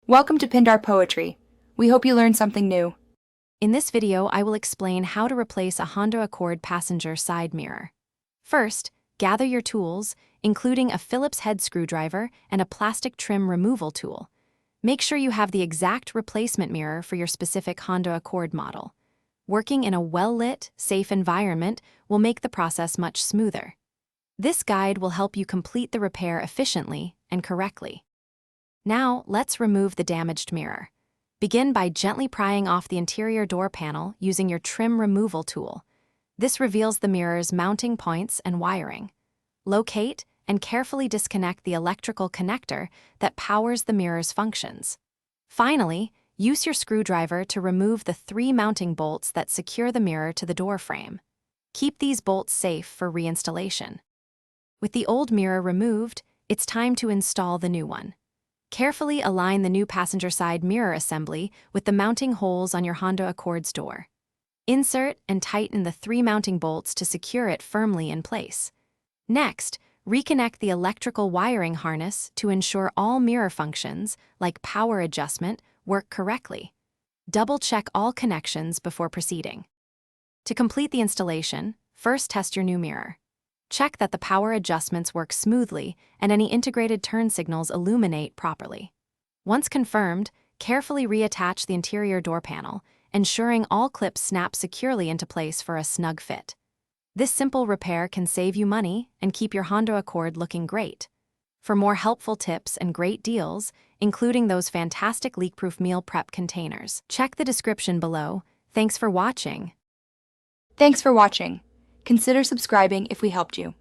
Welcome to Pindar Poetry. We hope you learned something new. In this video, I will explain how to replace a Honda Accord passenger side mirror. First, gather your tools, including a Phillips head screwdriver and a plastic trim removal tool. Make sure you have the exact replacement mirror for your specific Honda Accord model. Working in a well-lit, safe environment will make the process much smoother. This guide will help you complete the repair efficiently and correctly. Now, let's remove the damaged mirror. Begin by gently prying off the interior door panel using your trim removal tool. This reveals the mirror's mounting points and wiring. Locate and carefully disconnect the electrical connector that powers the mirror's functions. Finally, use your screwdriver to remove the 3 mounting bolts that secure the mirror to the door frame. Keep these bolts safe for reinstallation. With the old mirror removed, it's time to install the new one. Carefully align the new passenger side mirror assembly with the mounting holes on your Honda Accord's door. Insert and tighten the 3 mounting bolts to secure it firmly in place. Next, reconnect the electrical wiring harness to ensure all mirror functions, like power adjustment, work correctly. Double-check all connections before proceeding. To complete the installation, first test your new mirror. Check that the power adjustments work smoothly and any integrated turn signals illuminate properly. Once confirmed, carefully reattach the interior door panel, ensuring all clips snap securely into place for a snug fit. This simple repair can save you money and keep your Honda Accord looking great. For more helpful tips and great deals, including those fantastic leak-proof meal prep containers, check the description below. Thanks for watching. Thanks for watching. Consider subscribing if we helped you.